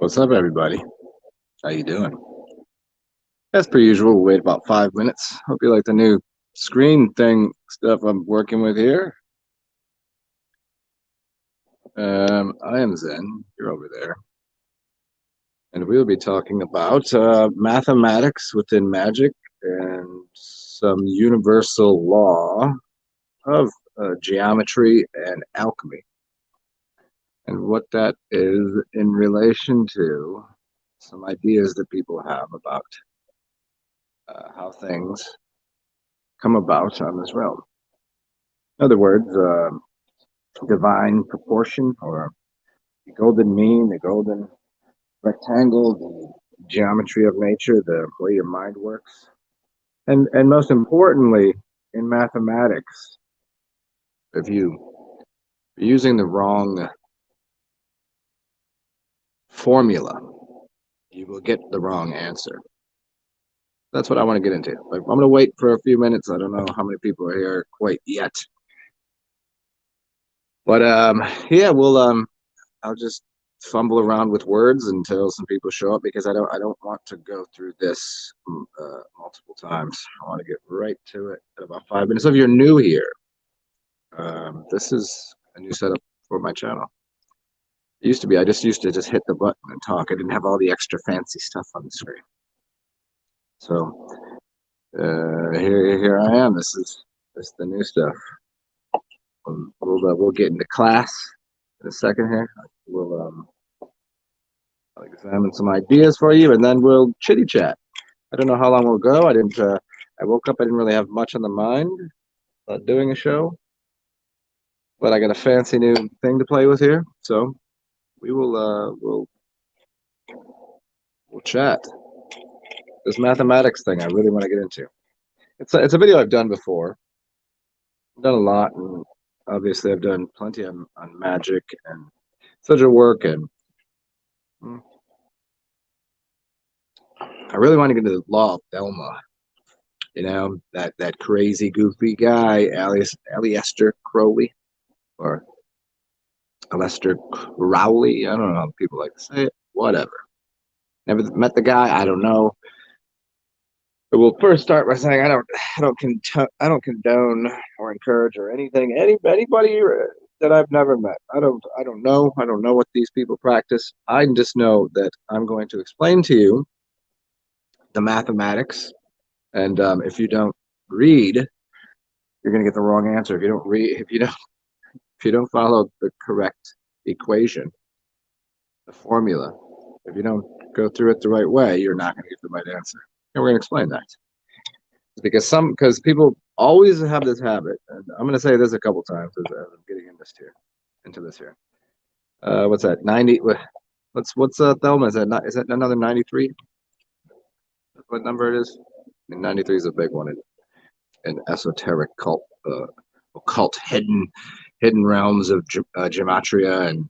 What's up, everybody? How you doing? As per usual, we'll wait about 5 minutes. Hope you like the new screen thing stuff I'm working with here. I am Zen. You're over there. And we'll be talking about mathematics within magic and some universal law of geometry and alchemy, and what that is in relation to some ideas that people have about how things come about on this realm. In other words, divine proportion, or the golden mean, the golden rectangle, the geometry of nature, the way your mind works. And most importantly, in mathematics, if you're using the wrong formula, you will get the wrong answer. That's what I want to get into. Like, I'm going to wait for a few minutes. I don't know how many people are here quite yet. But yeah, I'll just fumble around with words until some people show up, because I don't want to go through this multiple times. I want to get right to it in about 5 minutes. If you're new here, this is a new setup for my channel. It used to be I just used to hit the button and talk. I didn't have all the extra fancy stuff on the screen. So here I am. This is the new stuff. We'll get into class in a second here. I'll examine some ideas for you, and then we'll chitty chat. I don't know how long we'll go. I didn't. I woke up. I didn't really have much on the mind about doing a show, but I got a fancy new thing to play with here. So we will. We'll chat. This mathematics thing I really want to get into. It's a video I've done before. I've done a lot, and obviously I've done plenty on magic and such a work, and I really want to get into the law of Thelma. You know, that crazy, goofy guy, Aleister Crowley, or Aleister Crowley. I don't know how people like to say it. Whatever. Never met the guy. I don't know. But we'll first start by saying I don't condone or encourage or anything anybody that I've never met. I don't know. I don't know what these people practice. I just know that I'm going to explain to you the mathematics, and if you don't read, you're going to get the wrong answer. If you don't follow the correct equation, the formula, if you don't go through it the right way, you're not going to get the right answer. And we're going to explain that, because people always have this habit, and I'm going to say this a couple times as I'm getting into this here. What's that? 90. What's Thelma? Is that another 93? What number it is? I mean, 93 is a big one in esoteric occult hidden realms of gematria and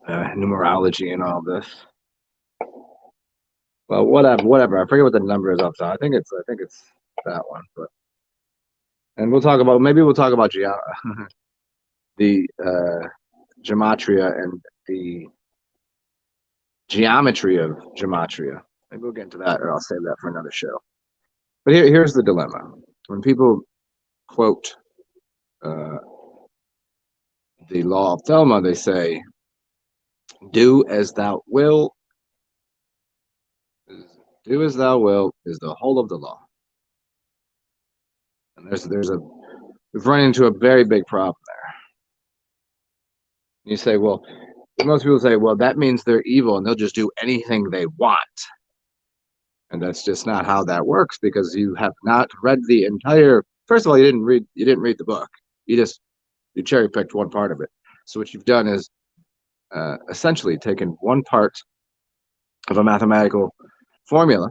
numerology and all this. Well, whatever. I forget what the number is off the top. I think it's that one. But we'll talk about the gematria and the geometry of gematria. Maybe we'll get into that, or I'll save that for another show. But here's the dilemma. When people quote the law of Thelma, they say, "Do as thou wilt. Do as thou wilt is the whole of the law." And we've run into a very big problem there. You say, well, most people say, well, that means they're evil and they'll just do anything they want. And that's just not how that works, because you have not read the entire. First of all, you didn't read the book. You cherry picked one part of it. So what you've done is essentially taken one part of a mathematical formula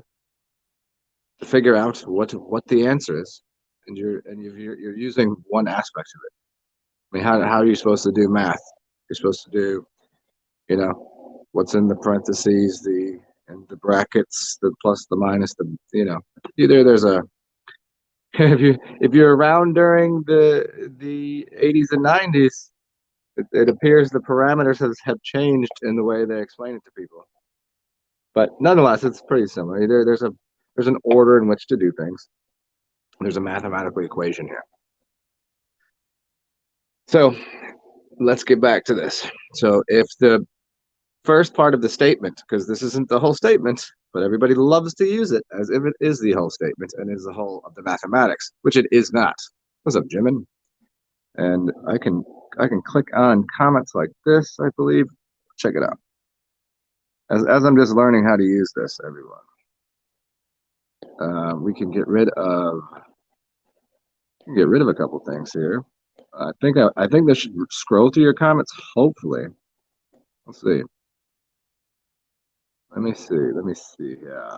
to figure out what the answer is, and you're using one aspect of it. I mean, how are you supposed to do math? You're supposed to do, what's in the parentheses, the brackets, the plus, the minus, either there's a. If you're around during the 80s and 90s, It appears the parameters have changed in the way they explain it to people. But nonetheless, it's pretty similar. There's an order in which to do things. There's a mathematical equation here. So let's get back to this. So if the first part of the statement, because this isn't the whole statement, but everybody loves to use it as if it is the whole statement and is the whole of the mathematics, which it is not. What's up, Jimin? And I can click on comments like this, I believe. Check it out. As I'm just learning how to use this, everyone. We can get rid of a couple things here. I think this should scroll through your comments. Hopefully, let's see. Let me see. Yeah,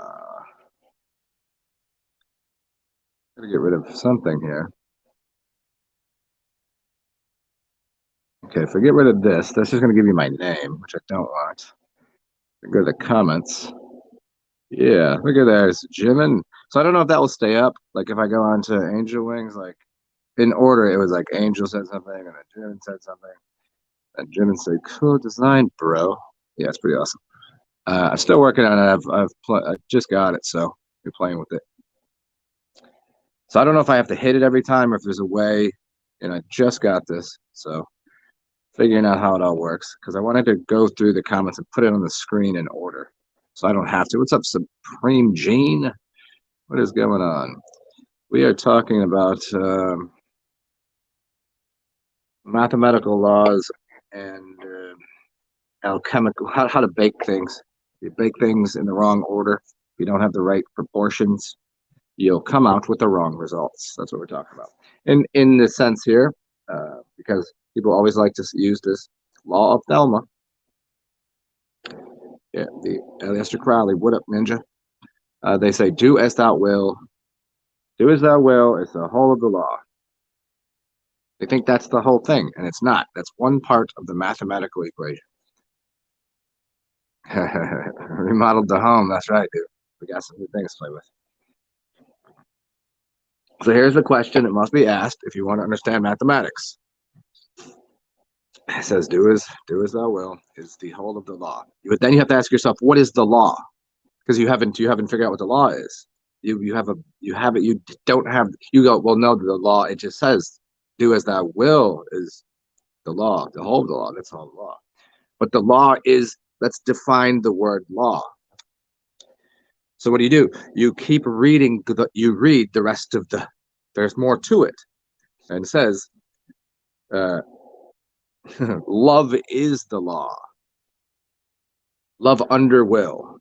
gotta get rid of something here. Okay, if I get rid of this, that's just gonna give you my name, which I don't want. Go to the comments. Yeah, look at that. It's Jimin. So I don't know if that will stay up. Like if I go on to Angel Wings, like in order, it was like Angel said something, and then Jimin said something, and Jimin said, "Cool design, bro." Yeah, it's pretty awesome. I'm still working on it. I just got it, so you're playing with it. So I don't know if I have to hit it every time or if there's a way. And I just got this, so figuring out how it all works because I wanted to go through the comments and put it on the screen in order, so I don't have to. What's up, Supreme Gene? What is going on? We are talking about mathematical laws and alchemical, how to bake things. You bake things in the wrong order. If you don't have the right proportions, you'll come out with the wrong results. That's what we're talking about. In the sense here, because people always like to use this law of Thelma. Yeah, the Aleister Crowley. What up, ninja? They say, "Do as thou will. Do as thou will is the whole of the law." They think that's the whole thing, and it's not. That's one part of the mathematical equation. Remodeled the home. That's right, dude. We got some new things to play with. So here's the question that must be asked if you want to understand mathematics. It says, "Do as thou will" is the whole of the law. But then you have to ask yourself, what is the law? Because you haven't figured out what the law is. You don't have. You go, well, no, the law. It just says, "Do as thou will" is the law, the whole of the law. That's all the law. But the law is. Let's define the word law. So what do? You keep reading. You read the rest of the. There's more to it, and it says, "Love is the law. Love under will."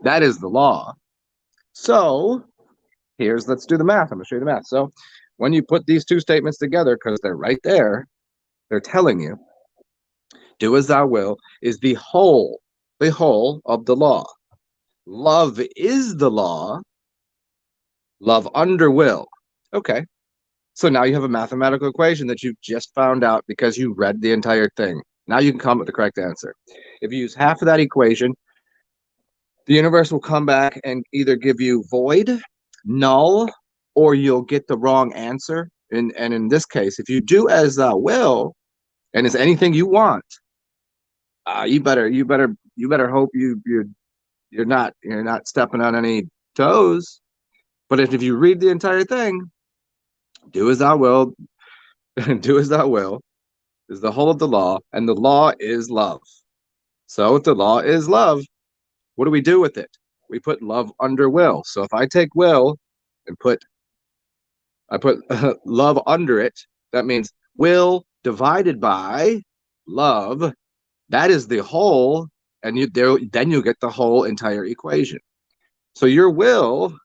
That is the law. So let's do the math. I'm gonna show you the math. So when you put these two statements together, because they're right there, they're telling you, "Do as thou will" is the whole of the law. Love is the law. Love under will. Okay. So now you have a mathematical equation that you just found out because you read the entire thing. Now you can come up with the correct answer. If you use half of that equation, the universe will come back and either give you void, null, or you'll get the wrong answer. And in this case, if you do as thou will, and it's anything you want, you better hope you're not stepping on any toes. But if you read the entire thing, do as thou will, do as thou will is the whole of the law, and the law is love. So if the law is love, what do we do with it? We put love under will. So if I take will and put love under it, that means will divided by love. That is the whole, and then you get the whole entire equation. So your will,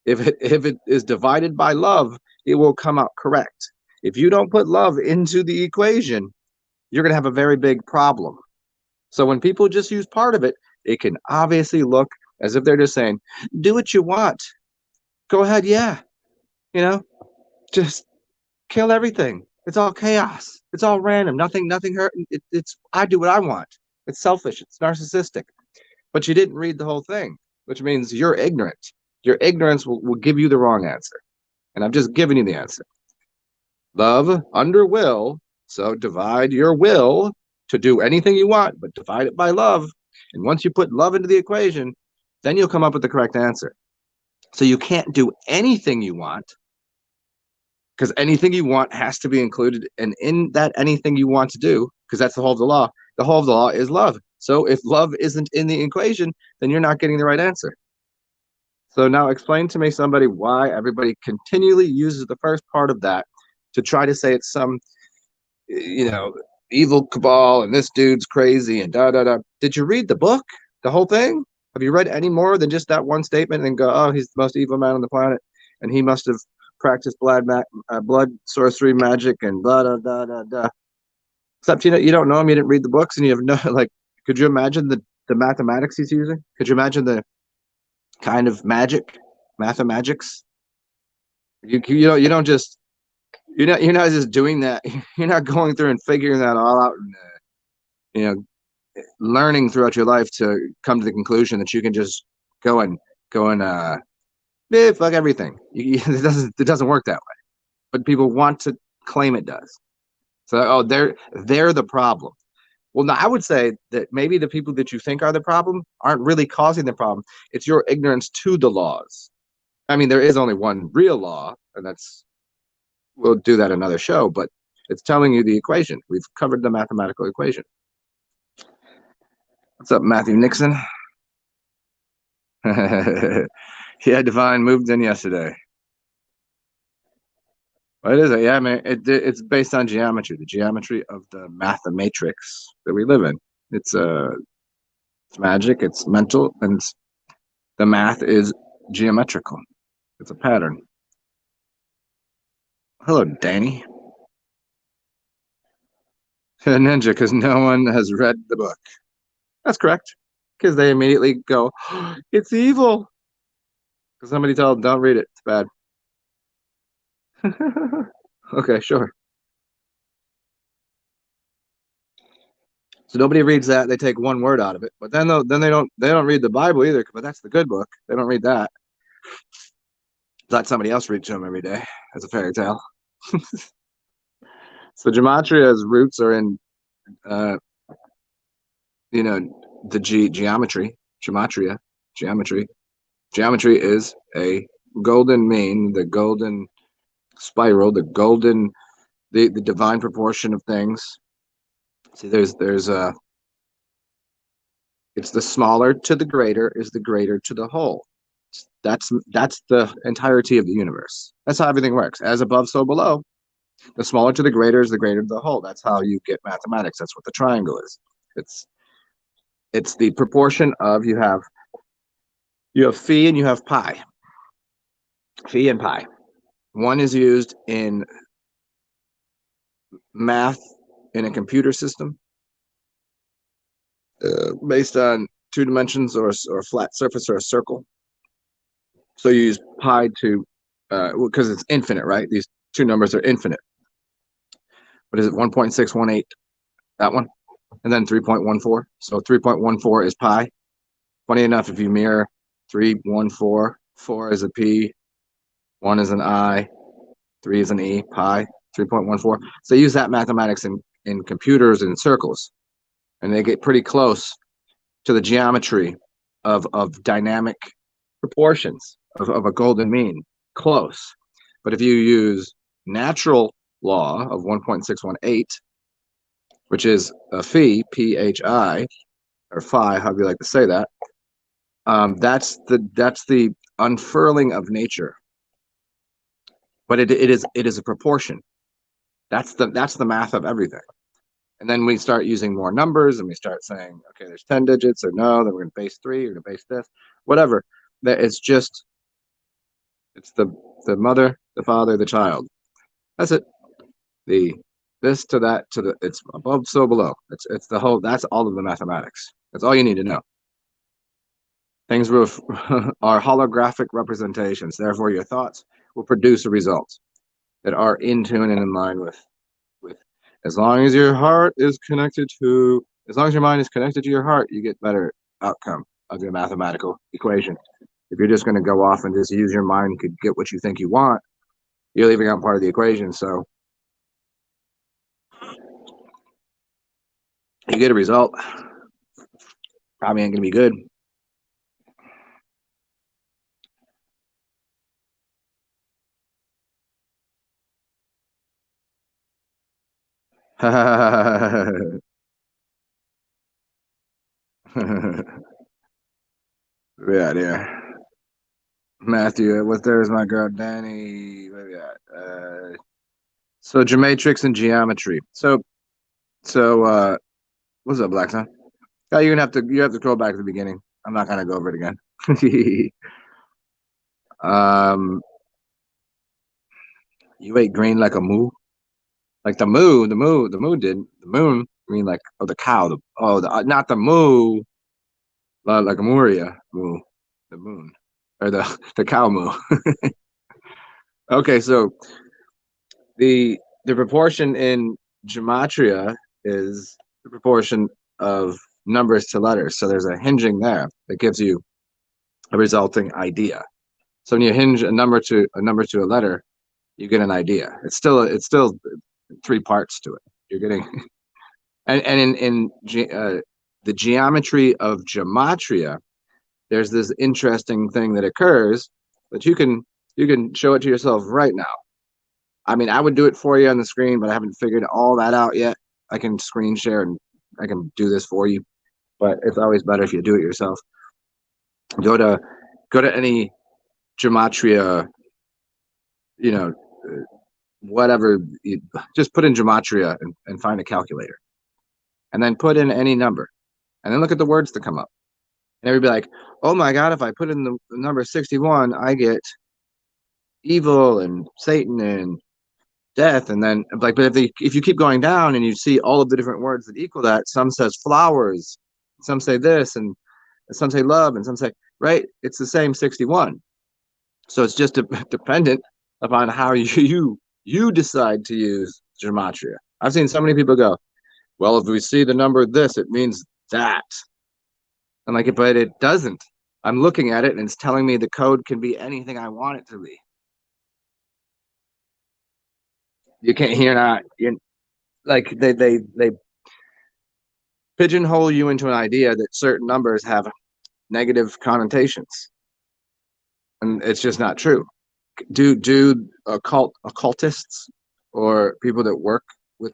if it is divided by love, it will come out correct. If you don't put love into the equation, you're going to have a very big problem. So when people just use part of it, it can obviously look as if they're just saying, "Do what you want. Go ahead, yeah. Just kill everything. It's all chaos. It's all random. Nothing hurt. It's I do what I want. It's selfish. It's narcissistic." But you didn't read the whole thing, which means you're ignorant. Your ignorance will give you the wrong answer. And I've just given you the answer. Love under will So divide your will to do anything you want, but divide it by love. And once you put love into the equation, then you'll come up with the correct answer. So you can't do anything you want, because anything you want has to be included. And in that anything you want to do, because that's the whole of the law, the whole of the law is love. So if love isn't in the equation, then you're not getting the right answer. So now explain to me, somebody, why everybody continually uses the first part of that to try to say it's some, you know, evil cabal and this dude's crazy and da da da. Did you read the book, the whole thing? Have you read any more than just that one statement and go, oh, he's the most evil man on the planet, and he must have practiced blood sorcery magic and blah da da da da. Except you don't know him, you didn't read the books, and you have no like. Could you imagine the mathematics he's using? Could you imagine the kind of mathematics? You don't just you're not just doing that. You're not going through and figuring that all out and learning throughout your life to come to the conclusion that you can just go and fuck everything. It doesn't work that way. But people want to claim it does. So they're the problem. Well, now I would say that maybe the people that you think are the problem aren't really causing the problem. It's your ignorance to the laws. I mean, there is only one real law, and we'll do that another show, but it's telling you the equation. We've covered the mathematical equation. What's up, Matthew Nixon? Yeah, Divine moved in yesterday. What is it? Yeah, man, it's based on geometry, the geometry of the mathematrix that we live in. It's magic, it's mental, and the math is geometrical. It's a pattern. Hello, Danny. Ninja, because no one has read the book. That's correct. Because they immediately go, oh, it's evil. Because somebody told them, don't read it. It's bad. Okay, sure. So nobody reads that. They take one word out of it. But then they don't read the Bible either. But that's the good book. They don't read that. Let somebody else read to them every day as a fairy tale. So gematria's roots are in, the geometry. Geometry. Geometry is a golden mean, the golden spiral, the divine proportion of things. See, there's it's the smaller to the greater is the greater to the whole. That's the entirety of the universe. That's how everything works. As above, so below. The smaller to the greater is the greater to the whole. That's how you get mathematics. That's what the triangle is. It's the proportion of you have phi and you have pi. Phi and pi. One is used in math in a computer system based on two dimensions or a flat surface or a circle. So you use pi to, because it's infinite, right? These two numbers are infinite. What is it? 1.618, that one. And then 3.14. So 3.14 is pi. Funny enough, if you mirror 314, 4 is a p, 1 is an I, 3 is an E, pi, 3.14. So they use that mathematics in computers and circles. And they get pretty close to the geometry of dynamic proportions of a golden mean. Close. But if you use natural law of 1.618, which is a phi, P-H-I, or phi, however you like to say that, that's the unfurling of nature. But it is a proportion. That's the math of everything. And then we start using more numbers and we start saying, okay, there's 10 digits, or no, then we're going to base 3, we're going to base this, whatever. It's the mother, the father, the child. That's it. This to that to the, it's above, so below. It's the whole, that's all of the mathematics. That's all you need to know. Things are holographic representations. Therefore, your thoughts will produce a result that are in tune and in line with as long as your heart is connected to, as long as your mind is connected to your heart, you get better outcome of your mathematical equation. If you're just going to go off and just use your mind to get what you think you want, you're leaving out part of the equation. So You get a result, probably ain't gonna be good. Yeah, there. Matthew, what's there's my girl Danny. What we got? So geometrics and geometry. So what's up, Black Sun? Oh, you have to scroll back to the beginning. I'm not gonna go over it again. um, you ate green like a moo, like the moo did the moon. I mean, like the cow. Not the moo, like a Muria moo, the moon or the cow moo. Okay, so the proportion in gematria is the proportion of numbers to letters. So there's a hinging there that gives you a resulting idea. So when you hinge a number to a letter, you get an idea. It's still three parts to it. You're getting and the geometry of gematria, there's this interesting thing that occurs that you can show it to yourself right now. I mean, I would do it for you on the screen, but I haven't figured all that out yet. I can screen share and I can do this for you, but it's always better if you do it yourself. Go to go to any gematria, you know, whatever. Just put in gematria and find a calculator, and then put in any number, and then look at the words that come up. And everybody be like, "Oh my God! If I put in the number 61, I get evil and Satan and death." And then like, but if you keep going down and you see all of the different words that equal that, some says flowers, some say this, and some say love, and some say right. It's the same 61. So it's just dependent upon how you decide to use gematria. I've seen so many people go, well, if we see the number this, it means that. I'm like, but it doesn't. I'm looking at it and it's telling me the code can be anything I want it to be. You can't hear not you like they pigeonhole you into an idea that certain numbers have negative connotations, and it's just not true. Do occultists or people that work with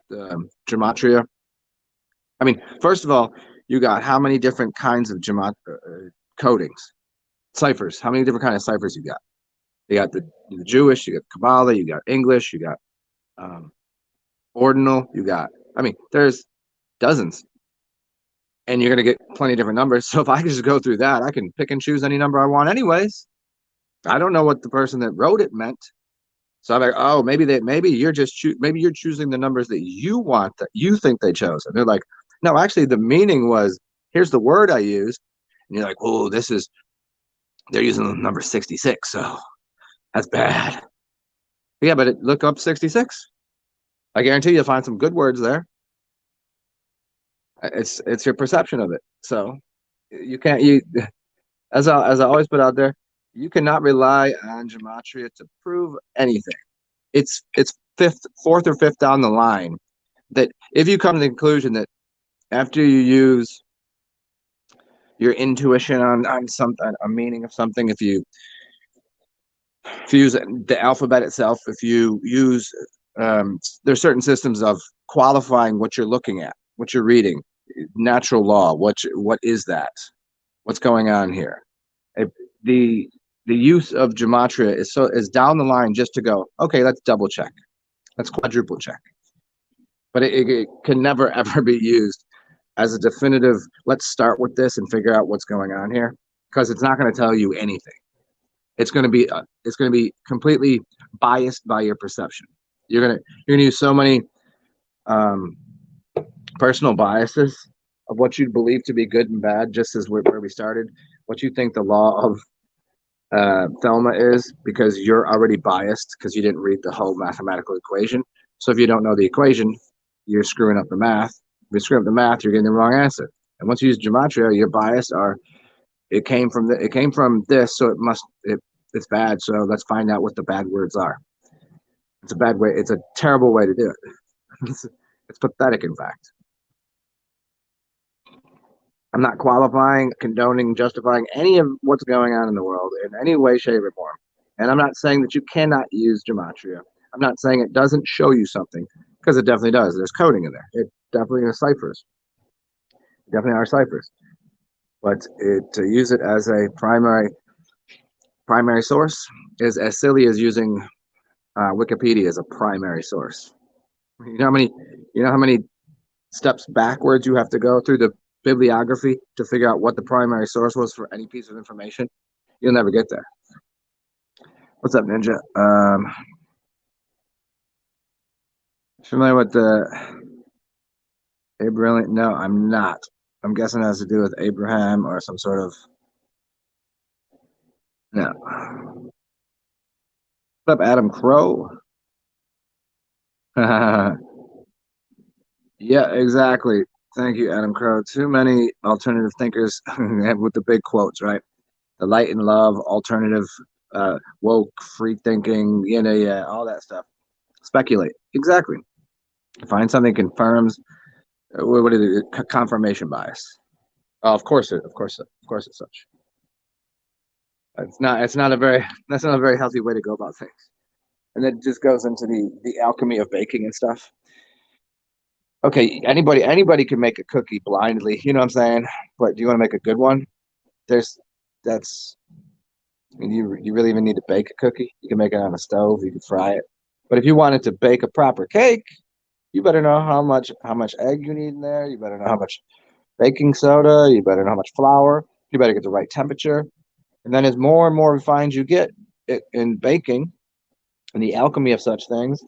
gematria? I mean, first of all, you got how many different kinds of codings, ciphers? How many different kinds of ciphers you got? You got the Jewish, you got Kabbalah, you got English, you got um, ordinal, you got. I mean, there's dozens, and you're gonna get plenty of different numbers. So if I can just go through that, I can pick and choose any number I want, anyways. I don't know what the person that wrote it meant. So I'm like, oh, maybe you're choosing the numbers that you want that you think they chose. And they're like, no, actually the meaning was here's the word I used. And you're like, oh, they're using the number 66, so that's bad. Yeah, but look up 66. I guarantee you'll find some good words there. It's your perception of it. So you can't you as I always put out there, you cannot rely on gematria to prove anything. It's fourth or fifth down the line that if you come to the conclusion that after you use your intuition on something, a meaning of something, if you use the alphabet itself, if you use there's certain systems of qualifying what you're looking at, what you're reading, natural law, what is that, what's going on here. If the use of gematria is down the line just to go, okay, let's double check, let's quadruple check, but it can never ever be used as a definitive. Let's start with this and figure out what's going on here, because it's not going to tell you anything. It's going to be completely biased by your perception. You're gonna use so many um, personal biases of what you believe to be good and bad, just as where we started. What you think the law of Thelma is, because you're already biased because you didn't read the whole mathematical equation. So if you don't know the equation, you're screwing up the math. If you screw up the math, you're getting the wrong answer. And once you use gematria, you're biased, or it came from this, so it's bad. So let's find out what the bad words are. It's a bad way. It's a terrible way to do it. it's, it's pathetic, in fact. I'm not qualifying, condoning, justifying any of what's going on in the world in any way, shape, or form. And I'm not saying that you cannot use gematria. I'm not saying it doesn't show you something, because it definitely does. There's coding in there. It definitely is ciphers. Definitely are ciphers. But to use it as a primary source is as silly as using Wikipedia as a primary source. You know how many steps backwards you have to go through the bibliography to figure out what the primary source was for any piece of information? You'll never get there. What's up, Ninja? Familiar with the Abraham? No, I'm not. I'm guessing it has to do with Abraham or some sort of. No. What's up, Adam Crow? Yeah, exactly. Thank you, Adam Crow. Too many alternative thinkers with the big quotes, right? The light and love, alternative, woke, free thinking, yeah, all that stuff. Speculate. Exactly. Find something confirms. What is it? Confirmation bias. Oh, of course, it's such. It's not. It's not a very. That's not a very healthy way to go about things. And it just goes into the alchemy of baking and stuff. Okay, anybody can make a cookie blindly. You know what I'm saying? But do you want to make a good one? There's that's. I mean, you really even need to bake a cookie. You can make it on a stove. You can fry it. But if you wanted to bake a proper cake, you better know how much egg you need in there. You better know how much baking soda. You better know how much flour. You better get the right temperature. And then as more and more refined you get in baking and the alchemy of such things,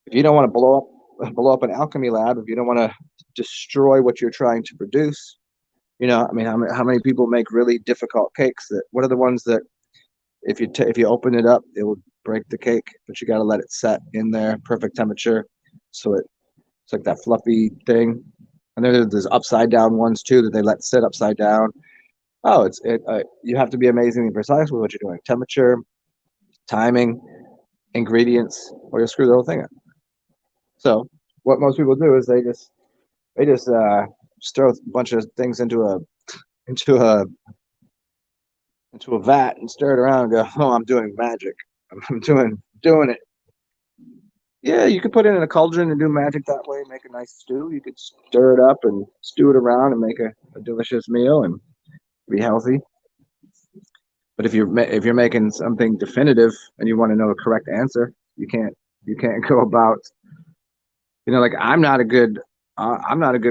if you don't want to blow up an alchemy lab, if you don't want to destroy what you're trying to produce, I mean, how many people make really difficult cakes? That what are the ones that if you open it up, it will break the cake, but you got to let it set in there, perfect temperature, so it's like that fluffy thing. And there's upside down ones too that they let sit upside down. Oh, you have to be amazingly precise with what you're doing. Temperature, timing, ingredients, or you'll screw the whole thing up. So what most people do is they just throw a bunch of things into a into a vat and stir it around and go, oh, I'm doing magic. I'm doing it. Yeah, you could put it in a cauldron and do magic that way, make a nice stew. You could stir it up and stew it around and make a delicious meal and be healthy. But if you're making something definitive and you want to know a correct answer, you can't go about like I'm not a good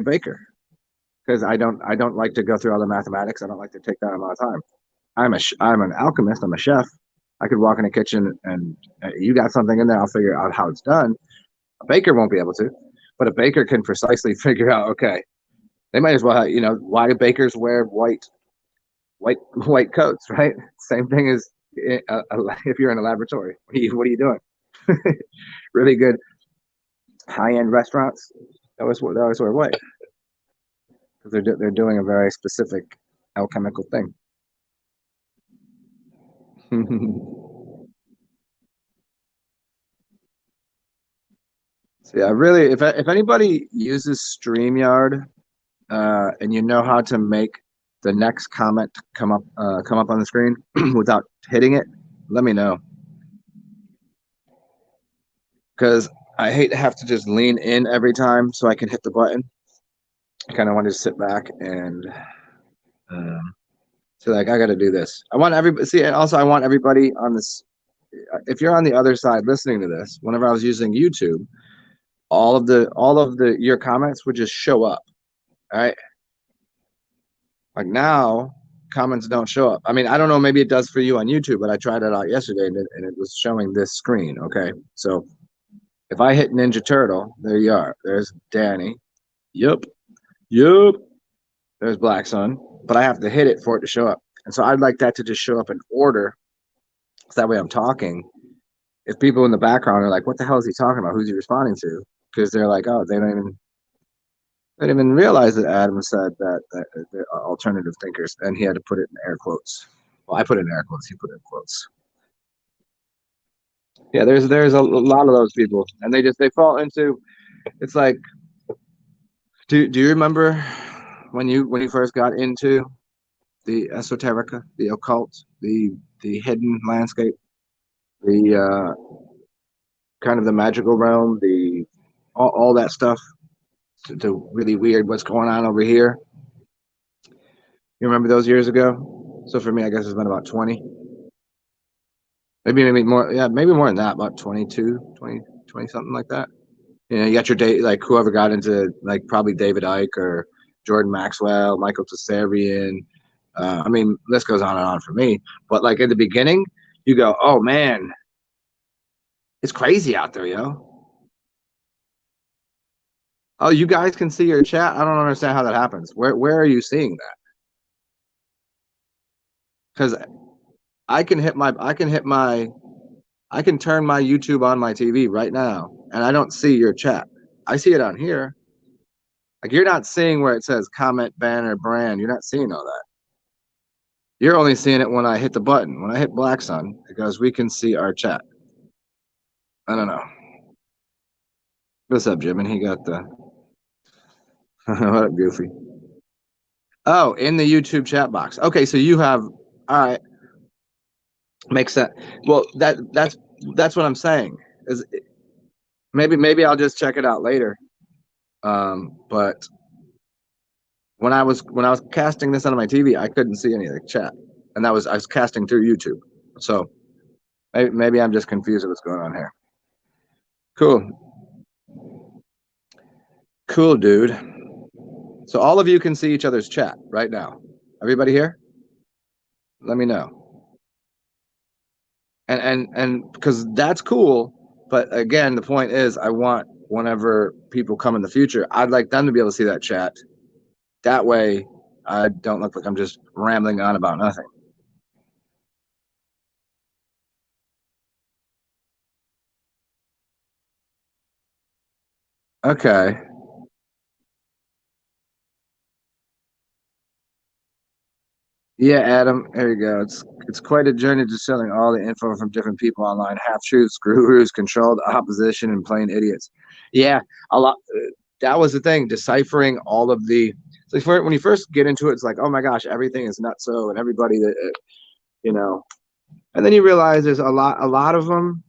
baker because I don't like to go through all the mathematics. I don't like to take that amount of time. I'm an alchemist. I'm a chef. I could walk in a kitchen and you got something in there. I'll figure out how it's done. A baker won't be able to, but a baker can precisely figure out. Okay, they might as well have, why do bakers wear white coats, right? Same thing as if you're in a laboratory. What are you doing? Really good high end restaurants. They always wear white because they're doing a very specific alchemical thing. So yeah, really, if anybody uses StreamYard and you know how to make the next comment come up on the screen without hitting it, let me know because I hate to have to just lean in every time so I can hit the button. I kind of want to sit back and so like I got to do this. I want everybody see, and also I want everybody on this. If you're on the other side listening to this, whenever I was using YouTube, all of the your comments would just show up. All right, like now comments don't show up. I mean, I don't know, maybe it does for you on YouTube, but I tried it out yesterday and it was showing this screen. Okay, so if I hit Ninja Turtle, there you are. There's Danny. Yep, yep. There's Black Sun, but I have to hit it for it to show up. And so I'd like that to just show up in order, so that way I'm talking. If people in the background are like, "What the hell is he talking about? Who's he responding to?" Because they're like, "Oh, they didn't even realize that Adam said that they're alternative thinkers," and he had to put it in air quotes. Well, I put it in air quotes. He put it in quotes. Yeah, there's a lot of those people, and they fall into. It's like, do you remember? when you first got into the esoterica, the occult, the hidden landscape, the kind of the magical realm, the all that stuff, to really weird what's going on over here. You remember those years ago? So for me, I guess it's been about 20, maybe more. Yeah, maybe more than that, about 22, 20 something like that. You got your day, like whoever got into like probably David Icke or Jordan Maxwell, Michael Tsarian. I mean, this goes on and on for me. But like in the beginning, you go, oh man, it's crazy out there, yo. Oh, you guys can see your chat. I don't understand how that happens. Where are you seeing that? Because I can turn my YouTube on my TV right now, and I don't see your chat. I see it on here. Like you're not seeing where it says comment, banner, brand. You're not seeing all that. You're only seeing it when I hit the button. When I hit Black Sun, it goes, we can see our chat. I don't know. What's up, Jim? And he got the what up, Goofy? Oh, in the YouTube chat box. Okay, so you have all right. Makes sense. Well, that's what I'm saying. Is maybe I'll just check it out later. But when I was casting this on my TV, I couldn't see any of the chat, and I was casting through YouTube. So maybe I'm just confused with what's going on here. Cool, dude. So all of you can see each other's chat right now. Everybody here? Let me know. And because that's cool, but again, the point is, I want whenever people come in the future, I'd like them to be able to see that chat. That way, I don't look like I'm just rambling on about nothing. Okay. Yeah, Adam. There you go. It's quite a journey distilling all the info from different people online. Half truths, gurus, controlled opposition, and plain idiots. Yeah, a lot. That was the thing. Deciphering all of the. Like when you first get into it, it's like, oh my gosh, everything is nutso, and everybody that you know. And then you realize there's a lot of them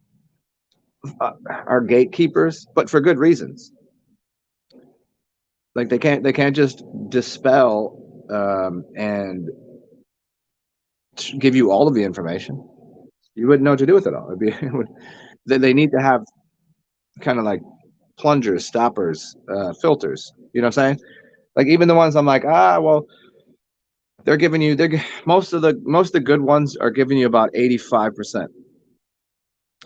are gatekeepers, but for good reasons. Like they can't just dispel and give you all of the information. You wouldn't know what to do with it all. They need to have kind of like plungers, stoppers, filters. You know what I'm saying? Like even the ones I'm like, well, they're giving you most of the good ones are giving you about 85%,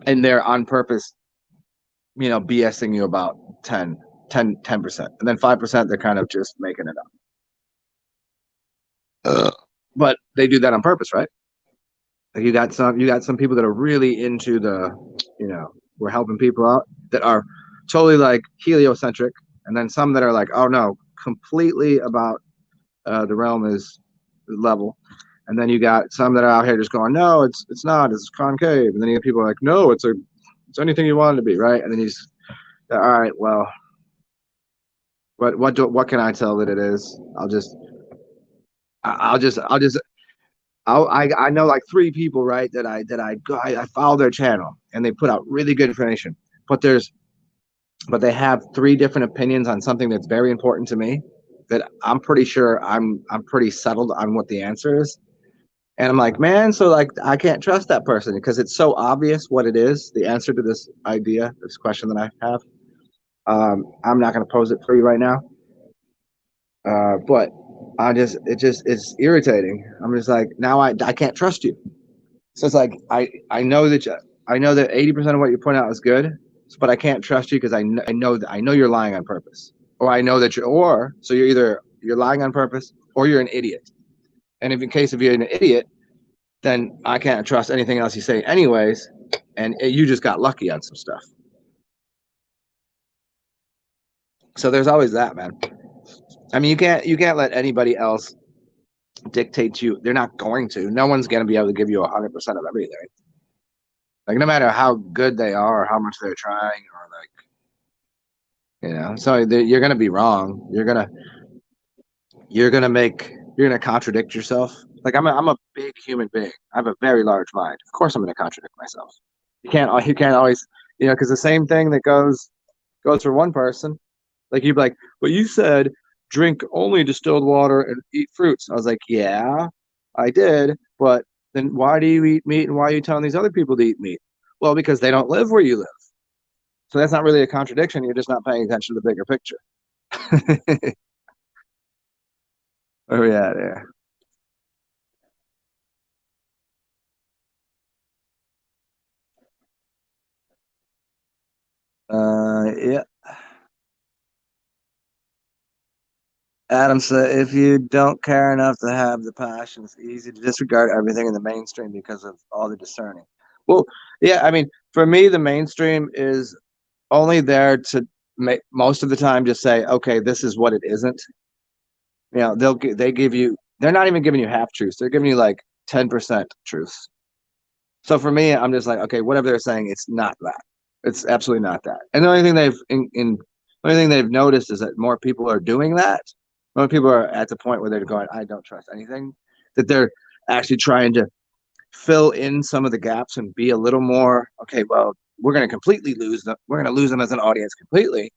and they're on purpose, BSing you about 10%, and then 5% they're kind of just making it up. But they do that on purpose, right? Like you got some people that are really into we're helping people out, that are totally like heliocentric, and then some that are like, oh no, completely about the realm is level, and then you got some that are out here just going, no, it's not, it's concave, and then you have people like, no, it's anything you want it to be, right? And then he's all right, well, what can I tell that it is? I know like three people, right, that I follow their channel, and they put out really good information, but they have three different opinions on something that's very important to me, that I'm pretty sure I'm pretty settled on what the answer is. And I'm like, man, so like I can't trust that person because it's so obvious what it is, the answer to this question that I have. I'm not going to pose it for you right now, but it's irritating. I'm just like, now I can't trust you. So it's like I know that 80% of what you point out is good, but I can't trust you because I know you're lying on purpose, or I know that you're lying on purpose or you're an idiot. And if in case if you're an idiot, then I can't trust anything else you say anyways, and you just got lucky on some stuff. So there's always that, man. I mean, you can't let anybody else dictate to you. They're not going to. No one's going to be able to give you 100% of everything. Like no matter how good they are or how much they're trying, or like, so you're going to be wrong. you're gonna contradict yourself. Like I'm a big human being. I have a very large mind. Of course, I'm gonna contradict myself. You can't always because the same thing that goes for one person. Like you'd be like, but you said drink only distilled water and eat fruits. I was like, yeah, I did, but then why do you eat meat and why are you telling these other people to eat meat? Well, because they don't live where you live. So that's not really a contradiction. You're just not paying attention to the bigger picture. Oh yeah, yeah. Yeah. Adam said, if you don't care enough to have the passion, it's easy to disregard everything in the mainstream because of all the discerning. Well, yeah, I mean, for me, the mainstream is only there to make most of the time just say, okay, this is what it isn't. They give you, they're not even giving you half truths. They're giving you like 10% truths. So for me, I'm just like, okay, whatever they're saying, it's not that. It's absolutely not that. And the only thing the only thing they've noticed is that more people are doing that. More people are at the point where they're going, I don't trust anything. That they're actually trying to fill in some of the gaps and be a little more okay. Well, we're going to completely lose them. We're going to lose them as an audience completely.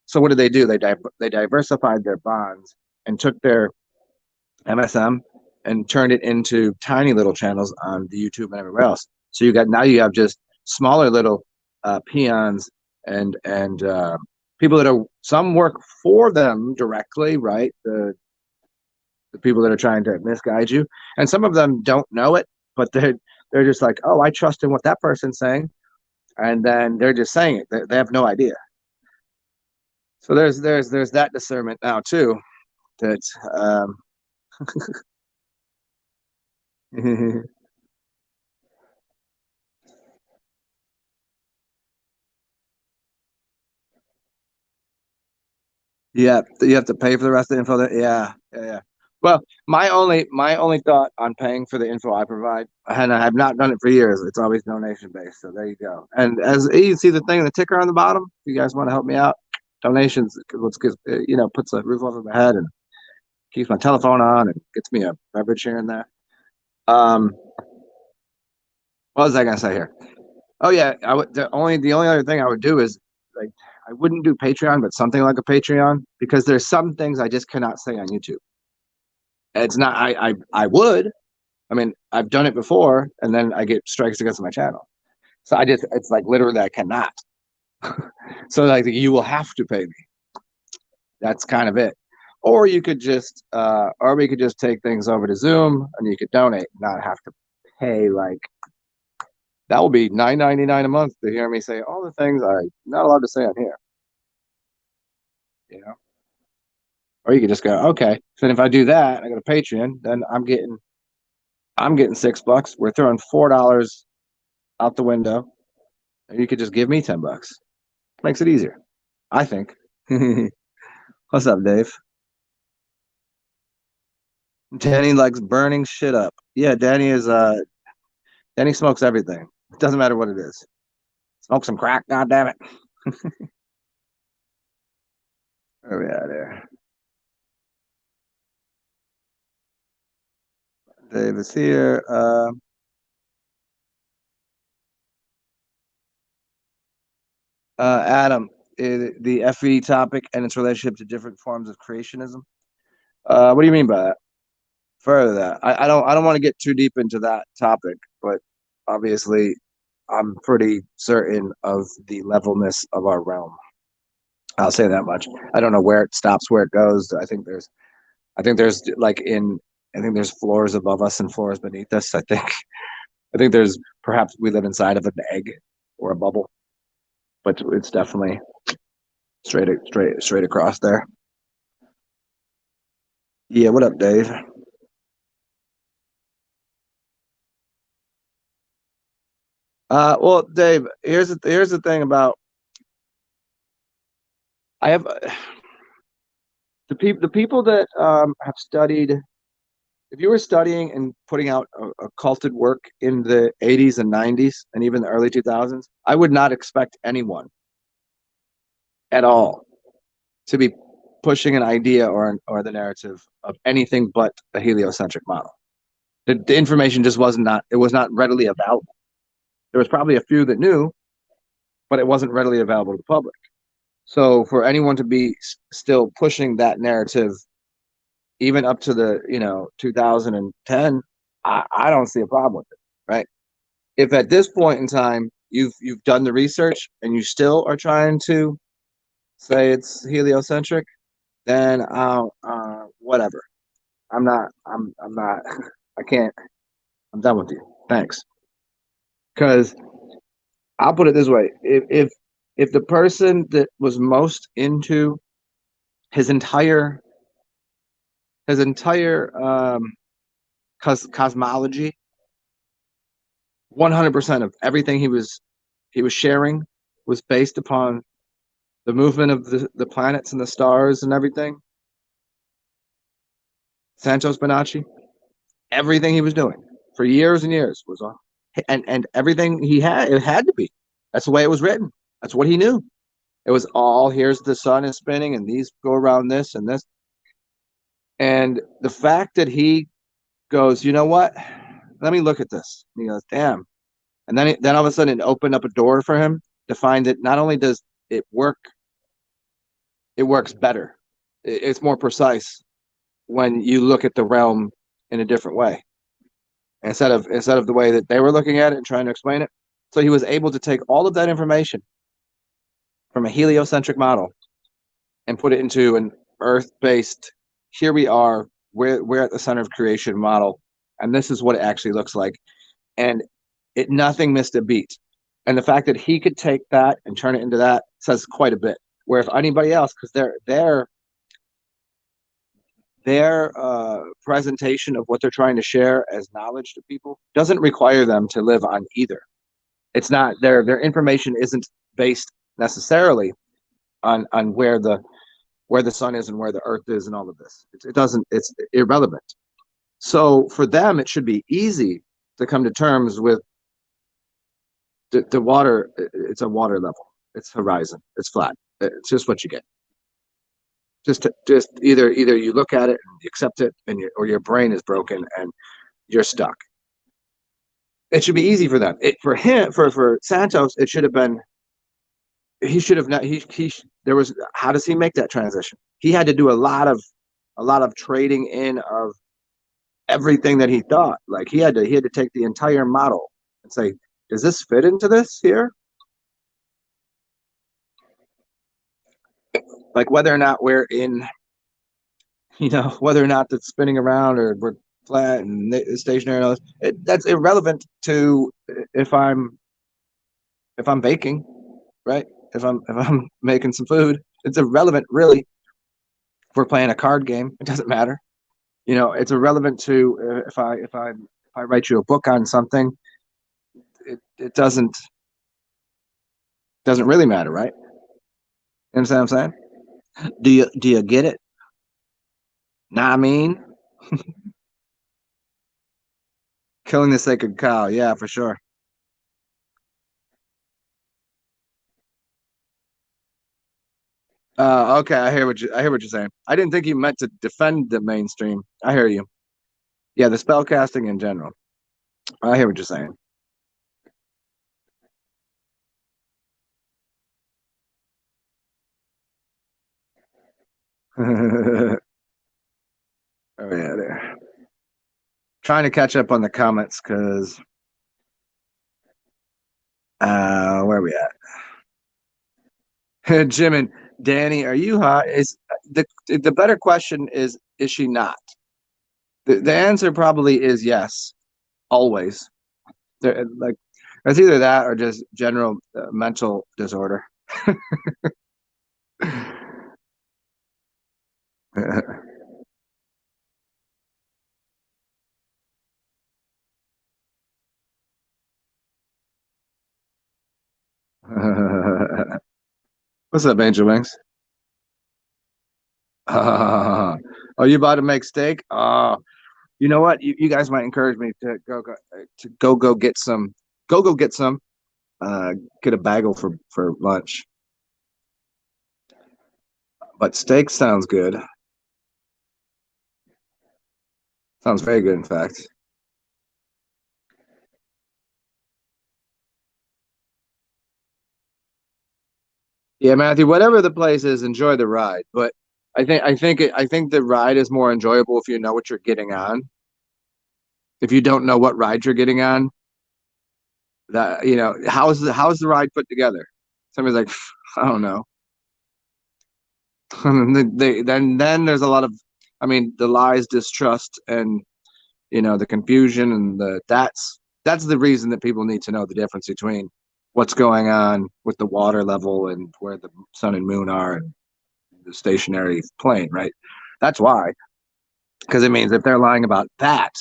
So what did they do? They diversified their bonds and took their MSM and turned it into tiny little channels on the YouTube and everywhere else. So you have just smaller little peons and people that are some work for them directly, right? The people that are trying to misguide you, and some of them don't know it, but they're just like, oh, I trust in what that person's saying, and then they're just saying it. They have no idea. So there's that discernment now too. That yeah, you have to pay for the rest of the info. Yeah, yeah, yeah. Well, my only thought on paying for the info I provide, and I have not done it for years. It's always donation based. So there you go. And as you see the thing, the ticker on the bottom. If you guys want to help me out, donations. What's good, puts a roof over my head and keeps my telephone on and gets me a beverage here and there. Um, what was I gonna say here? Oh yeah, I would the only other thing I would do is like I wouldn't do Patreon, but something like a Patreon because there's some things I just cannot say on YouTube. It's not I would. I mean, I've done it before and then I get strikes against my channel. So it's like literally I cannot. So like you will have to pay me. That's kind of it. Or we could just take things over to Zoom and you could donate, not have to pay like that will be $9.99 a month to hear me say all the things I'm not allowed to say on here. You know, or you could just go, okay. So then if I do that, I go to Patreon, then I'm getting $6. We're throwing $4 out the window, and you could just give me $10. Makes it easier, I think. What's up, Dave? Danny likes burning shit up. Yeah, Danny smokes everything. It doesn't matter what it is. Smoke some crack, god damn it. Where are we at here? Dave is here. Adam, the FE topic and its relationship to different forms of creationism. What do you mean by that? Further that I don't want to get too deep into that topic, but obviously I'm pretty certain of the levelness of our realm. I'll say that much. I don't know where it stops, where it goes. I think there's like in I think there's floors above us and floors beneath us. I think there's perhaps we live inside of an egg or a bubble, but it's definitely straight across there. Yeah, what up, Dave? Well, Dave, here's the thing about I have the people that have studied. If you were studying and putting out occulted work in the 80s and 90s and even the early 2000s, I would not expect anyone at all to be pushing an idea or the narrative of anything but a heliocentric model. The information just was not readily available. There was probably a few that knew, but it wasn't readily available to the public. So for anyone to be still pushing that narrative, even up to the 2010, I don't see a problem with it, right? If at this point in time you've done the research and you still are trying to say it's heliocentric, then whatever. I'm not. I can't. I'm done with you. Thanks. Because I'll put it this way: if the person that was most into his entire his entire cosmology, 100% of everything he was sharing was based upon the movement of the planets and the stars and everything. Santos Bonacci, everything he was doing for years and years was on, and everything it had to be. That's the way it was written. That's what he knew. It was all, here's the sun is spinning and these go around this and this. And the fact that he goes, you know what? Let me look at this. And he goes, damn. And then all of a sudden it opened up a door for him to find that not only does it work, it works better. It's more precise when you look at the realm in a different way instead of the way that they were looking at it and trying to explain it. So he was able to take all of that information from a heliocentric model and put it into an earth-based, here we are, we're at the center of creation model, and this is what it actually looks like. And nothing missed a beat. And the fact that he could take that and turn it into that says quite a bit. Where if anybody else, because their presentation of what they're trying to share as knowledge to people doesn't require them to live on either. It's not their information isn't based necessarily on where the sun is and where the earth is and all of this. It doesn't. It's irrelevant. So for them, it should be easy to come to terms with the water. It's a water level. It's horizon. It's flat. It's just what you get. Just either you look at it and you accept it, or your brain is broken and you're stuck. It should be easy for them. For him, for Santos, it should have been. He should have not. There was. How does he make that transition? He had to do a lot of trading in of everything that he thought. Like he had to take the entire model and say, does this fit into this here? Like whether or not we're in, whether or not it's spinning around or we're flat and stationary and all this, that's irrelevant to if I'm baking, right? If I'm making some food, it's irrelevant really. If we're playing a card game, it doesn't matter. It's irrelevant to if I write you a book on something, it doesn't really matter, right? You understand what I'm saying? Do you get it? Nah, I mean, killing the sacred cow, yeah, for sure. Okay, I hear what you're saying. I didn't think you meant to defend the mainstream. I hear you. Yeah, the spell casting in general. I hear what you're saying. Oh yeah, there. Trying to catch up on the comments because where are we at? Jim and Danny, are you hot? Is the better question is she not? The answer probably is yes, always. Like it's either that or just general mental disorder. What's up, Angel Wings? Oh, you about to make steak? You know what? You guys might encourage me to go get some. Go get some. Get a bagel for lunch. But steak sounds good. Sounds very good, in fact. Yeah, Matthew, whatever the place is, enjoy the ride. But I think the ride is more enjoyable if you know what you're getting on. If you don't know what ride you're getting on, that how's the ride put together? Somebody's like, I don't know. Then there's a lot of, I mean, the lies, distrust, and the confusion, and that's the reason that people need to know the difference between what's going on with the water level and where the sun and moon are and the stationary plane, right? That's why, because it means if they're lying about that,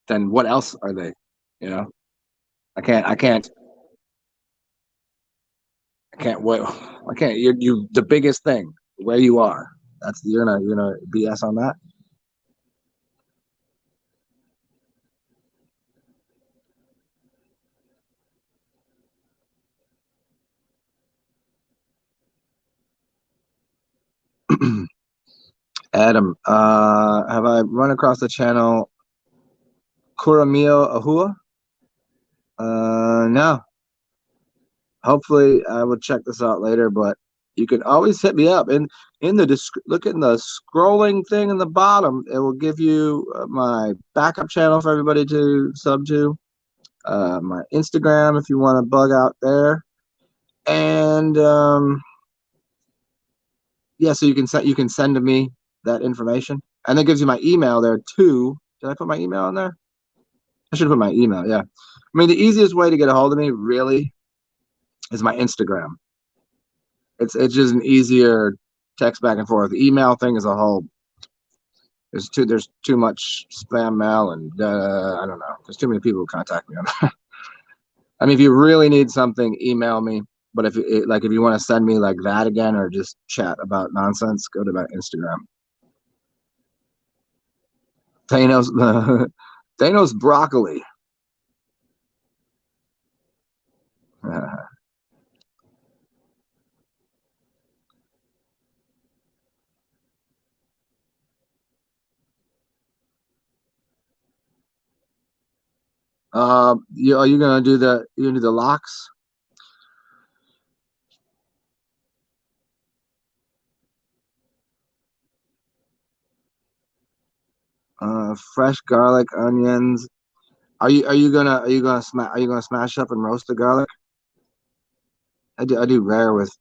then what else are they? You know, I can't, I can't wait. I can't. You the biggest thing where you are. That's you're gonna BS on that. Adam, have I run across the channel Kuramio Ahua? No. Hopefully, I will check this out later. But you can always hit me up in the look in the scrolling thing in the bottom. It will give you my backup channel for everybody to sub to. My Instagram if you want to bug out there, and yeah, so you can send to me that information, and that gives you my email there too. Did I put my email in there? I should put my email. Yeah, I mean the easiest way to get a hold of me really is my Instagram. It's just an easier text back and forth. The email thing is a whole. There's too much spam mail and I don't know. There's too many people who contact me on that. I mean, if you really need something, email me. But if you want to send me like that again or just chat about nonsense, go to my Instagram. Thanos, Thanos broccoli. Are you gonna do the locks? Fresh garlic, onions. Are you gonna smash up and roast the garlic? I do rare with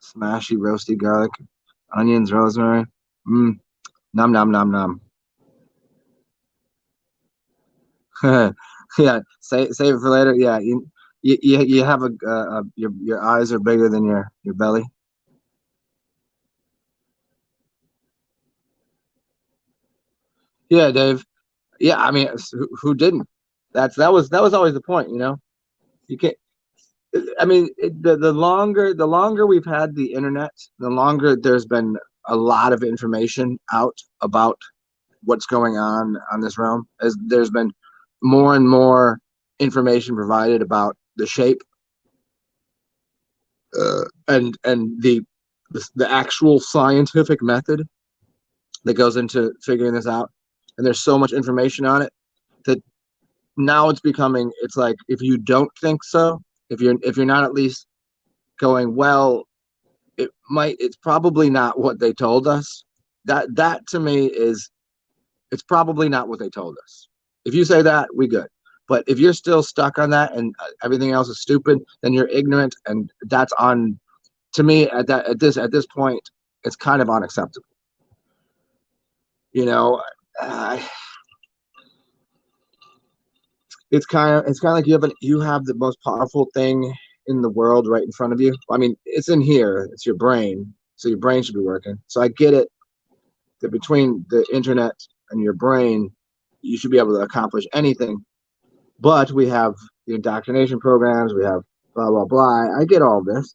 smashy roasty garlic, onions, rosemary. Mm, nom nom nom nom. Yeah, save it for later. Yeah, you have your eyes are bigger than your belly. Yeah, Dave. Yeah, I mean, who didn't? That was always the point, you know. You can't. I mean, the longer we've had the internet, the longer there's been a lot of information out about what's going on this realm. As there's been more and more information provided about the shape and the actual scientific method that goes into figuring this out. And there's so much information on it that now it's like if you don't think so, if you're not at least going, well, it's probably not what they told us. That to me is it's probably not what they told us. If you say that, we good. But if you're still stuck on that and everything else is stupid, then you're ignorant, and that's on to me at this point, it's kind of unacceptable. You know, uh, it's kind of like you have the most powerful thing in the world right in front of you. I mean, it's in here. It's your brain, so your brain should be working. So I get it that between the internet and your brain, you should be able to accomplish anything. But we have the indoctrination programs. We have blah blah blah. I get all this.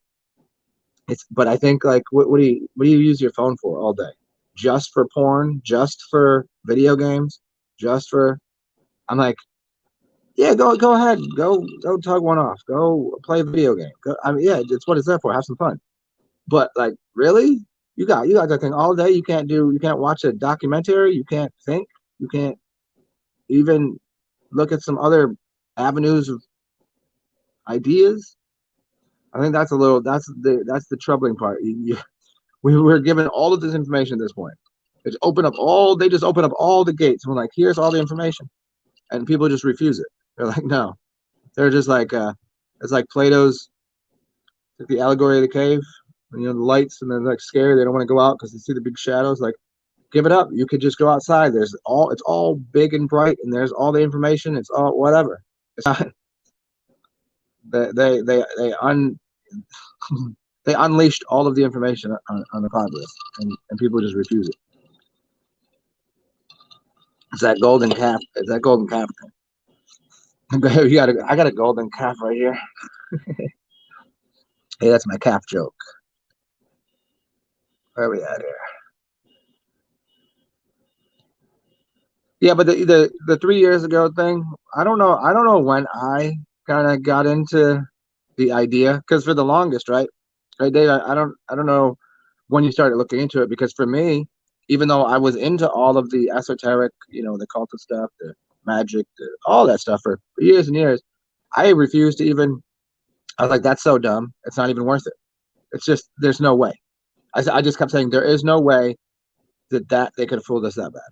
But I think like what do you use your phone for all day? Just for porn? Just for video games? Just for I'm like, yeah, go ahead, go tug one off, go play a video game. I mean, yeah, it's what it's there for. Have some fun. But like, really, you got that thing all day. You can't watch a documentary. You can't think. You can't even look at some other avenues of ideas. I think that's the troubling part. We were given all of this information at this point. They just open up all the gates. We're like, here's all the information, and people just refuse it. They're like, no. They're just like, it's like Plato's the allegory of the cave. You know, the lights, and they're like scared. They don't want to go out because they see the big shadows. Like, give it up. You could just go outside. It's all big and bright, and there's all the information. It's all whatever. It's not, they they unleashed all of the information on the populace, and people just refuse it. It's that golden calf. It's that golden calf thing. I got a golden calf right here. Hey, that's my calf joke. Where are we at here? Yeah, but the 3 years ago thing, I don't know. I don't know when I kind of got into the idea, because for the longest, right, Dave. I don't know when you started looking into it, because for me, even though I was into all of the esoteric, the cult of stuff, the magic, all that stuff for years and years, I refused to even. I was like, that's so dumb. It's not even worth it. It's just there's no way. I just kept saying there is no way that they could have fooled us that bad.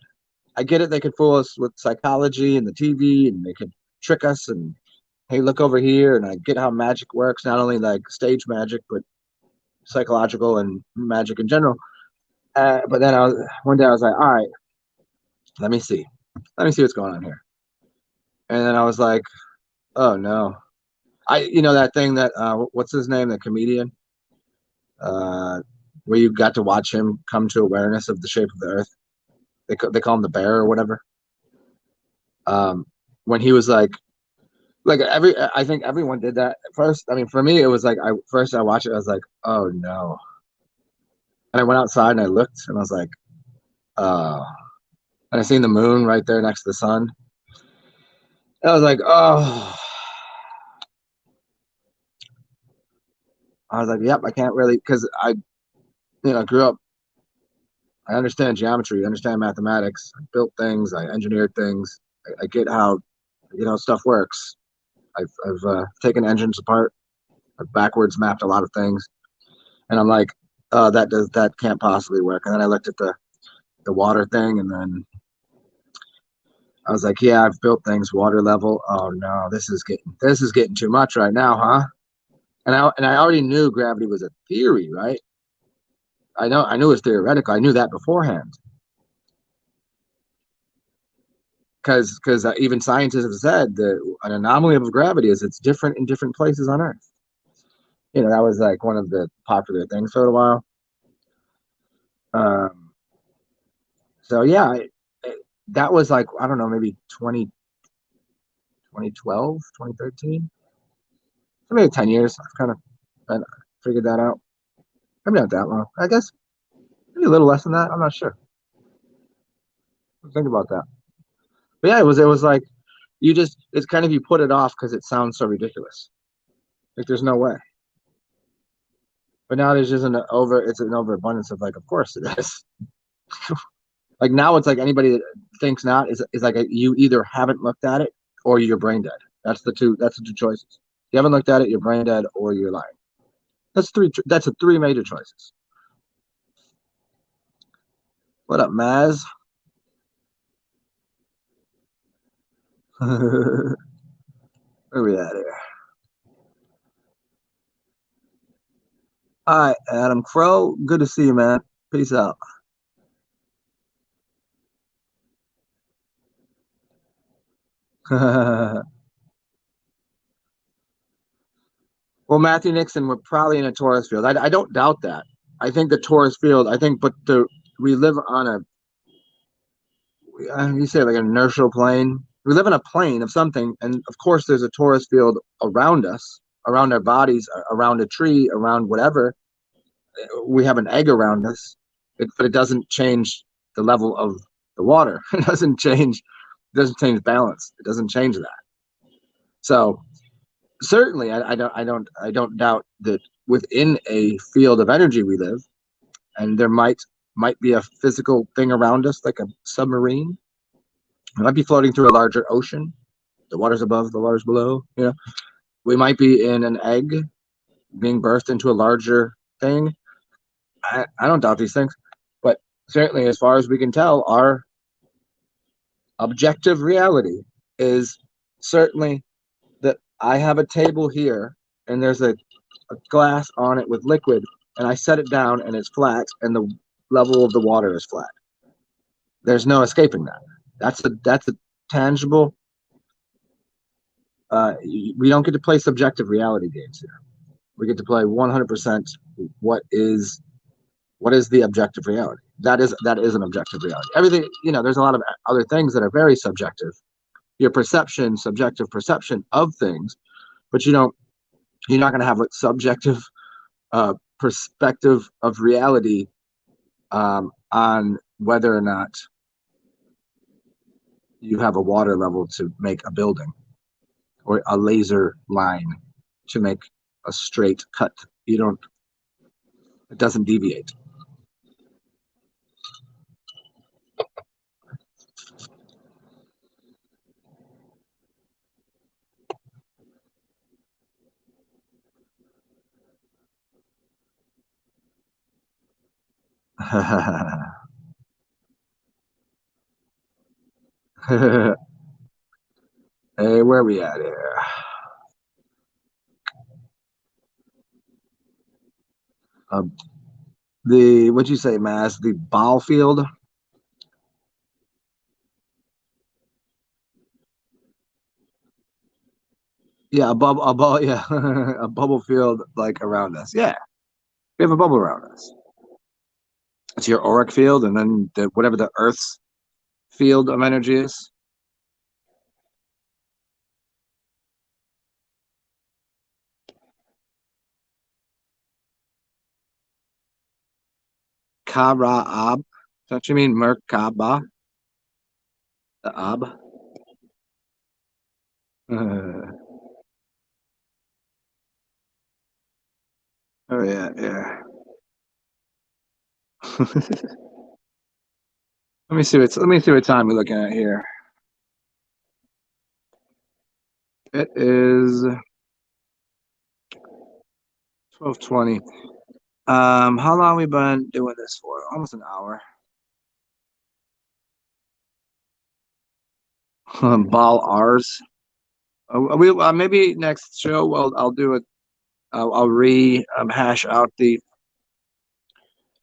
I get it. They could fool us with psychology and the TV, and they could trick us. And hey, look over here. And I get how magic works, not only like stage magic, but psychological and magic in general. But then one day I was like, all right, let me see. Let me see what's going on here. And then I was like, oh no. That thing that, what's his name? The comedian, uh, where you got to watch him come to awareness of the shape of the earth. They call him the bear or whatever. When he was like I think everyone did that at first. I mean, for me, it was like I watched it. I was like, oh no. And I went outside and I looked and I was like, oh. And I seen the moon right there next to the sun. And I was like, oh. I was like, yep, I can't really, because I grew up. I understand geometry, I understand mathematics. I built things, I engineered things. I get how stuff works. I've taken engines apart. I've backwards mapped a lot of things, and I'm like, that can't possibly work. And then I looked at the water thing, and then I was like, yeah, I've built things water level. Oh no, this is getting too much right now, huh? And I already knew gravity was a theory, right? I knew it was theoretical. I knew that beforehand, because even scientists have said that an anomaly of gravity is it's different in different places on Earth. That was like one of the popular things for a while. Um, so yeah, that was like, I don't know, maybe 2012, 2013. So maybe 10 years. I've kind of figured that out. Maybe not that long. I guess maybe a little less than that. I'm not sure. Think about that. But yeah, it was like it's kind of, you put it off because it sounds so ridiculous. Like there's no way. But now there's just it's an overabundance of, like, of course it is. Like now it's like anybody that thinks not is like you either haven't looked at it or you're brain dead. That's the two choices. You haven't looked at it, you're brain dead, or you're lying. That's the three major choices. What up, Maz? Where we at here? All right, Adam Crow. Good to see you, man. Peace out. Well, Matthew Nixon were probably in a Taurus field. I don't doubt that. I think the Taurus field. I think, but we live on you say like an inertial plane. We live in a plane of something, and of course, there's a Taurus field around us, around our bodies, around a tree, around whatever. We have an egg around us, but it doesn't change the level of the water. It doesn't change. It doesn't change balance. It doesn't change that. So certainly, I don't doubt that within a field of energy we live, and there might be a physical thing around us, like a submarine. It might be floating through a larger ocean. The water's above, the water's below. We might be in an egg being birthed into a larger thing. I don't doubt these things, but certainly, as far as we can tell, our objective reality is certainly that I have a table here and there's a glass on it with liquid, and I set it down and it's flat, and the level of the water is flat. There's no escaping that. That's a tangible. We don't get to play subjective reality games here. We get to play 100% what is the objective reality. That is an objective reality. Everything, there's a lot of other things that are very subjective. Your subjective perception of things, but you're not going to have a subjective perspective of reality on whether or not you have a water level to make a building or a laser line to make a straight cut. It doesn't deviate. Hey, where are we at here? What'd you say, Mass? The ball field? Yeah, yeah, a bubble field like around us. Yeah, we have a bubble around us. It's your auric field, and then whatever the Earth's field of energy is. Kara'ab. Don't you mean Merkaba? The Ab? Oh yeah, yeah. Let me see what time we're looking at here. It is 12:20. How long we been doing this for? Almost an hour. Ball R's. We maybe next show. Well, I'll do it. I'll hash out the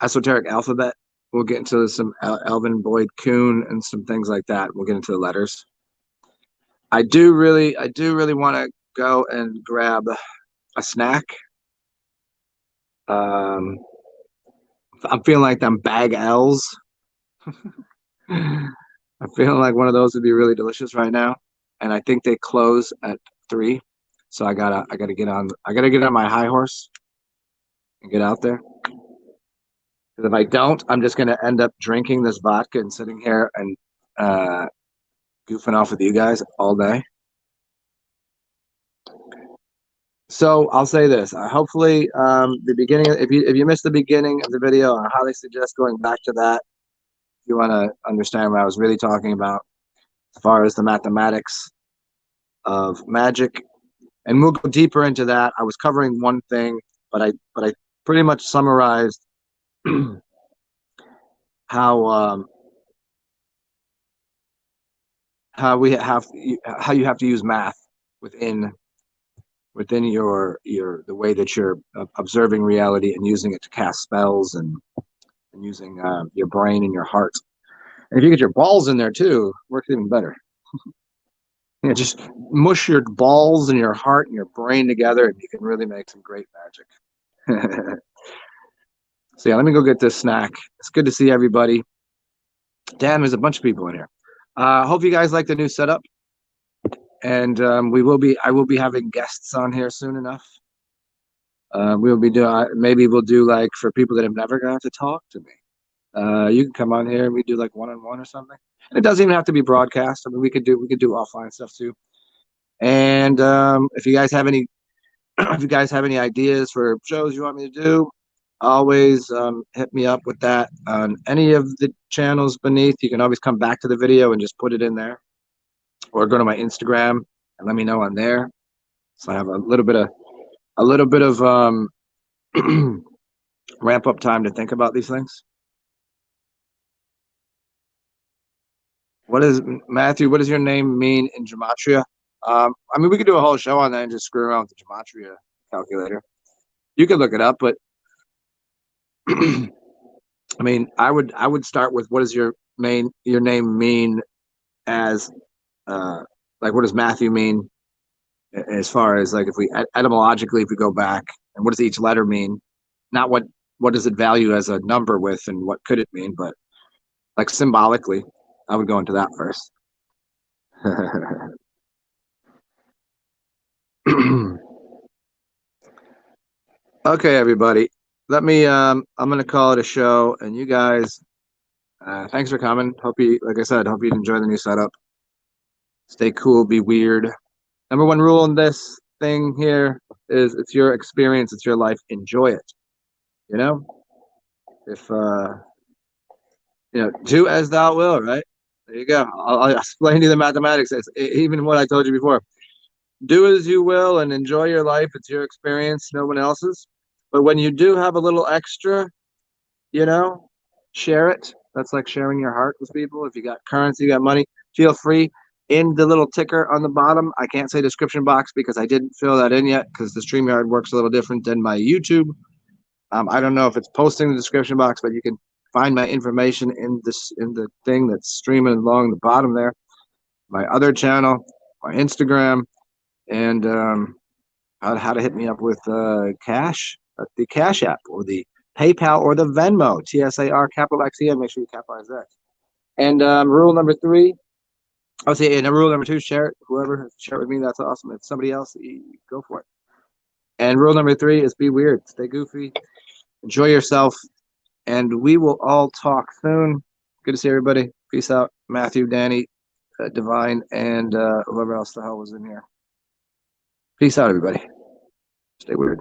esoteric alphabet. We'll get into some Alvin Boyd Kuhn and some things like that. We'll get into the letters. I do really want to go and grab a snack. I'm feeling like them bag L's. I'm feeling like one of those would be really delicious right now, and I think they close at 3. So I gotta get on my high horse and get out there. Because if I don't, I'm just gonna end up drinking this vodka and sitting here and goofing off with you guys all day. So I'll say this. Hopefully, the beginning. If you missed the beginning of the video, I highly suggest going back to that. If you want to understand what I was really talking about, as far as the mathematics of magic, and we'll go deeper into that. I was covering one thing, but I pretty much summarized how you have to use math within the way that you're observing reality and using it to cast spells and using your brain and your heart. And if you get your balls in there too, it works even better. Just mush your balls and your heart and your brain together, and you can really make some great magic. So yeah, let me go get this snack. It's good to see everybody. Damn, there's a bunch of people in here. Hope you guys like the new setup, and I will be having guests on here soon enough. We'll be doing maybe we'll do like for people that have never got to talk to me. You can come on here and we do like one-on-one or something. And it doesn't even have to be broadcast. I mean, we could do offline stuff too. And if you guys have any ideas for shows you want me to do, always hit me up with that on any of the channels beneath. You can always come back to the video and just put it in there, or go to my Instagram and let me know on there. So I have a little bit of ramp up time to think about these things. What is Matthew? What does your name mean in gematria? I mean, we could do a whole show on that and just screw around with the gematria calculator. You could look it up, but I mean, I would start with what does your name mean as like what does Matthew mean as far as like if we etymologically if we go back, and what does each letter mean? Not what does it value as a number with, and what could it mean, but like symbolically, I would go into that first. Okay, everybody. Let me I'm gonna call it a show, and you guys thanks for coming. Hope you, like I said, hope you enjoy the new setup. Stay cool, be weird. Number one rule in this thing here is it's your experience, it's your life. Enjoy it. You know? If do as thou will, right? There you go. I'll explain to you the mathematics. It's even what I told you before. Do as you will and enjoy your life. It's your experience, no one else's. But when you do have a little extra, you know, share it. That's like sharing your heart with people. If you got currency, you got money, feel free. In the little ticker on the bottom, I can't say description box because I didn't fill that in yet because the StreamYard works a little different than my YouTube. I don't know if it's posting the description box, but you can find my information in the thing that's streaming along the bottom there. My other channel, my Instagram, and how to hit me up with cash, the Cash App or the PayPal or the Venmo, TSAR capital XEN. Make sure you capitalize that. And rule number 3, I'll say, and rule number 2, share it. Whoever share it with me, that's awesome. If somebody else, go for it. And rule number 3 is be weird, stay goofy, enjoy yourself, and we will all talk soon. Good to see everybody. Peace out. Matthew, Danny, Divine, and whoever else the hell was in here. Peace out, everybody. Stay weird.